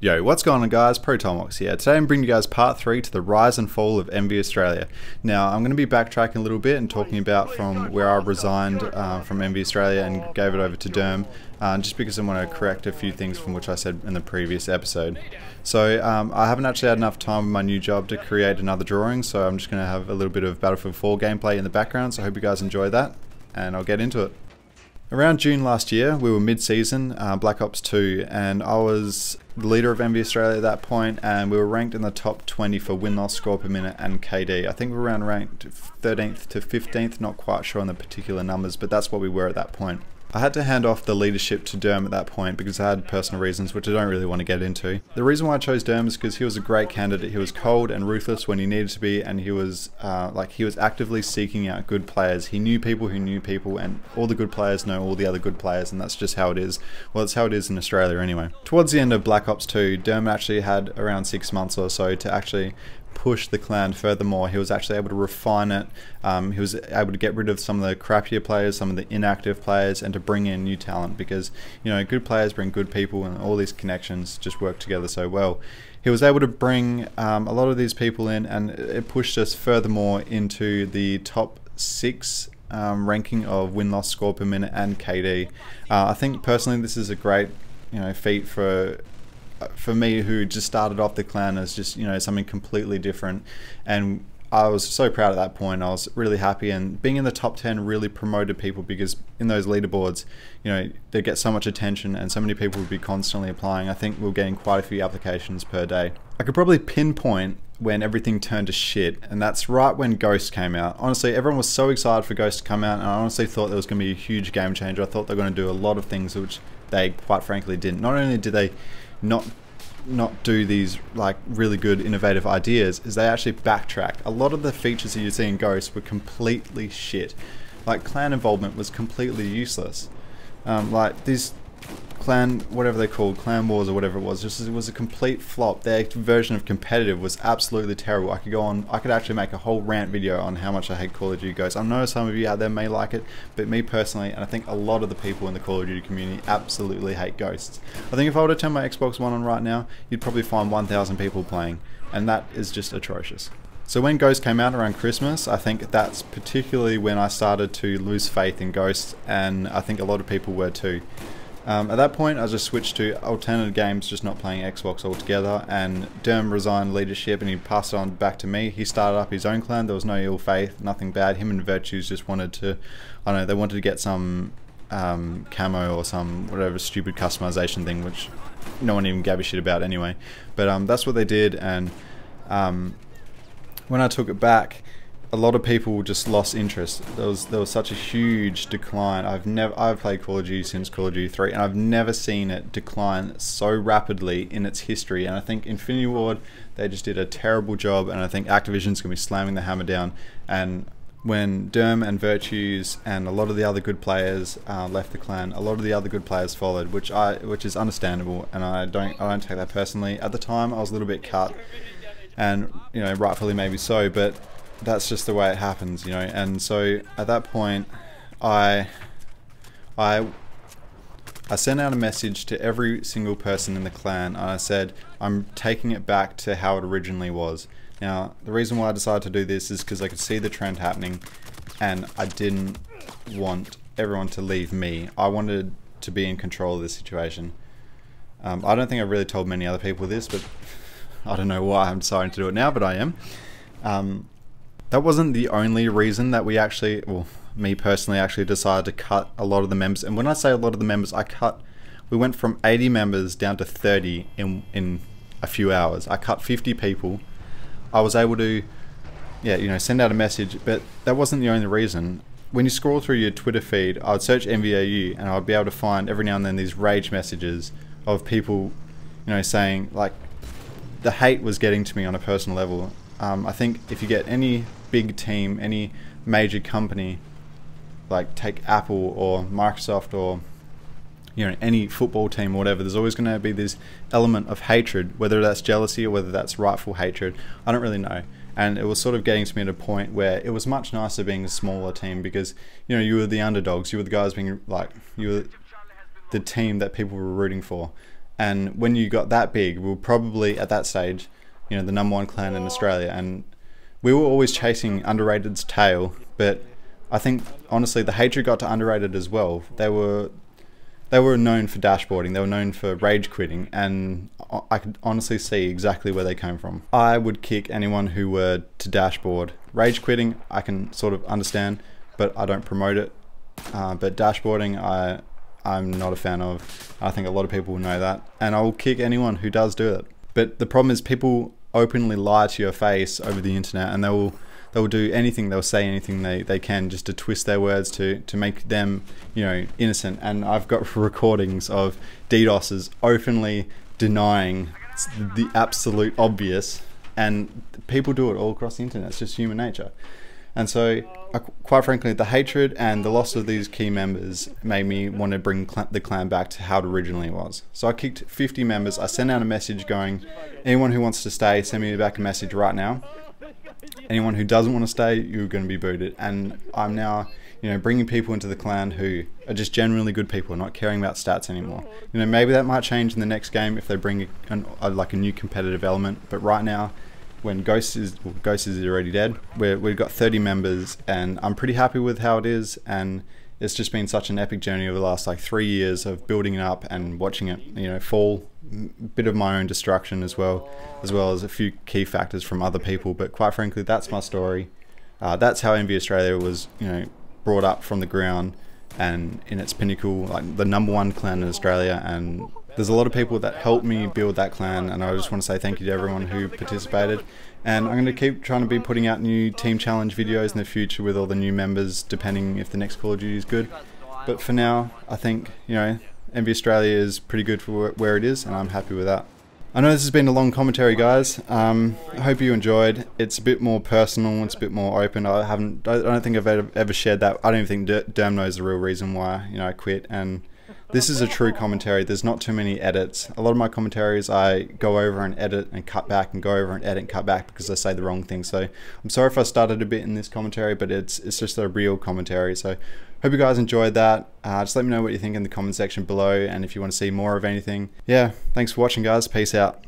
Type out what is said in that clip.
Yo, what's going on guys? Tomahawks here. Today I'm bringing you guys part 3 to the rise and fall of MV Australia. Now I'm going to be backtracking a little bit and talking about from where I resigned from MV Australia and gave it over to Derm, just because I want to correct a few things from which I said in the previous episode. So I haven't actually had enough time with my new job to create another drawing, so I'm just going to have a little bit of Battlefield 4 gameplay in the background, so I hope you guys enjoy that, and I'll get into it. Around June last year, we were mid-season, Black Ops 2, and I was the leader of MV Australia at that point, and we were ranked in the top 20 for win-loss, score per minute, and KD. I think we were around ranked 13th to 15th, not quite sure on the particular numbers, but that's what we were at that point. I had to hand off the leadership to Derm at that point because I had personal reasons which I don't really want to get into. The reason why I chose Derm is because he was a great candidate. He was cold and ruthless when he needed to be, and he was actively seeking out good players. He knew people who knew people, and all the good players know all the other good players, and that's just how it is. Well, it's how it is in Australia anyway. Towards the end of Black Ops 2, Derm actually had around 6 months or so to actually push the clan furthermore. He was actually able to refine it. He was able to get rid of some of the crappier players, some of the inactive players, and to bring in new talent, because you know, good players bring good people, and all these connections just work together so well. He was able to bring a lot of these people in, and it pushed us furthermore into the top 6 ranking of win-loss, score per minute, and KD. I think personally this is a great feat for me, who just started off the clan as just something completely different, and I was so proud at that point. I was really happy, and being in the top 10 really promoted people, because in those leaderboards they get so much attention and so many people would be constantly applying. I think we were getting quite a few applications per day. I could probably pinpoint when everything turned to shit, and that's right when Ghost came out. Honestly, everyone was so excited for Ghost to come out, and I honestly thought there was going to be a huge game changer. I thought they were going to do a lot of things which they quite frankly didn't. Not only did they not do these like really good innovative ideas, is they actually backtracked. A lot of the features that you see in Ghost were completely shit. Like clan involvement was completely useless. Like these clan, whatever they're called, clan wars or whatever it was a complete flop. Their version of competitive was absolutely terrible. I could actually make a whole rant video on how much I hate Call of Duty Ghosts. I know some of you out there may like it, but me personally, and I think a lot of the people in the Call of Duty community absolutely hate Ghosts. I think if I were to turn my Xbox One on right now, you'd probably find 1,000 people playing, and that is just atrocious. So when Ghost came out around Christmas, I think that's particularly when I started to lose faith in Ghost, and I think a lot of people were too. At that point, I just switched to alternative games, just not playing Xbox altogether, and Derm resigned leadership and he passed it on back to me. He started up his own clan. There was no ill faith, nothing bad. Him and Virtues just wanted to, I don't know, they wanted to get some camo or some whatever stupid customization thing, which no one even gave a shit about anyway. But that's what they did, and when I took it back, a lot of people just lost interest. There was such a huge decline. I've played Call of Duty since Call of Duty 3, and I've never seen it decline so rapidly in its history. And I think Infinity Ward, they just did a terrible job, and I think Activision's gonna be slamming the hammer down. And when Derm and Virtues and a lot of the other good players left the clan, a lot of the other good players followed, which is understandable, and I don't take that personally. At the time, I was a little bit cut, and rightfully maybe so, but that's just the way it happens, and so at that point I sent out a message to every single person in the clan, and I said, I'm taking it back to how it originally was. Now the reason why I decided to do this is because I could see the trend happening, and I didn't want everyone to leave me. I wanted to be in control of this situation. I don't think I've really told many other people this, but I don't know why I'm deciding to do it now, but I am. That wasn't the only reason that we actually, well, me personally actually decided to cut a lot of the members. And when I say a lot of the members, we went from 80 members down to 30 in a few hours. I cut 50 people. I was able to, send out a message, but that wasn't the only reason. When you scroll through your Twitter feed, I would search MVAU, and I would be able to find every now and then these rage messages of people, saying like, the hate was getting to me on a personal level. I think if you get any big team, any major company, like take Apple or Microsoft or any football team or whatever, there's always going to be this element of hatred, whether that's jealousy or whether that's rightful hatred. I don't really know. And it was sort of getting to me at a point where it was much nicer being a smaller team, because you were the underdogs, you were the guys being like, you were the team that people were rooting for. And when you got that big, we were probably at that stage, you know, the #1 clan in Australia, and we were always chasing underrated's tail. But I think honestly the hatred got to underrated as well. They were known for dashboarding, they were known for rage quitting, and I could honestly see exactly where they came from. I would kick anyone who were to dashboard. Rage quitting I can sort of understand, but I don't promote it. But dashboarding I'm not a fan of. I think a lot of people will know that, and I will kick anyone who does do it. But the problem is people openly lie to your face over the internet, and they will do anything, they'll say anything they can just to twist their words to make them, you know, innocent. And I've got recordings of DDoSers openly denying the absolute obvious, and people do it all across the internet. It's just human nature. And so, quite frankly, the hatred and the loss of these key members made me want to bring the clan back to how it originally was. So I kicked 50 members. I sent out a message going, anyone who wants to stay, send me back a message right now. Anyone who doesn't want to stay, you're going to be booted. And I'm now, you know, bringing people into the clan who are just genuinely good people, not caring about stats anymore. You know, maybe that might change in the next game if they bring like a new competitive element. But right now, when Ghost is already dead, we've got 30 members, and I'm pretty happy with how it is. And it's just been such an epic journey over the last like 3 years of building it up and watching it, you know, fall. Bit of my own destruction as well as a few key factors from other people. But quite frankly, that's my story. That's how Envy Australia was, you know, brought up from the ground and in its pinnacle, like the #1 clan in Australia. And there's a lot of people that helped me build that clan, and I just want to say thank you to everyone who participated. And I'm going to keep trying to be putting out new team challenge videos in the future with all the new members, depending if the next Call of Duty is good. But for now, I think, you know, Envy Australia is pretty good for where it is, and I'm happy with that. I know this has been a long commentary, guys. I hope you enjoyed. It's a bit more personal, it's a bit more open. I don't think I've ever shared that. I don't even think Derm knows the real reason why, you know, I quit. And this is a true commentary. There's not too many edits. A lot of my commentaries I go over and edit and cut back, and go over and edit and cut back because I say the wrong thing. So I'm sorry if I started a bit in this commentary, but it's just a real commentary. So hope you guys enjoyed that. Just let me know what you think in the comment section below, and if you want to see more of anything. Yeah, thanks for watching, guys. Peace out.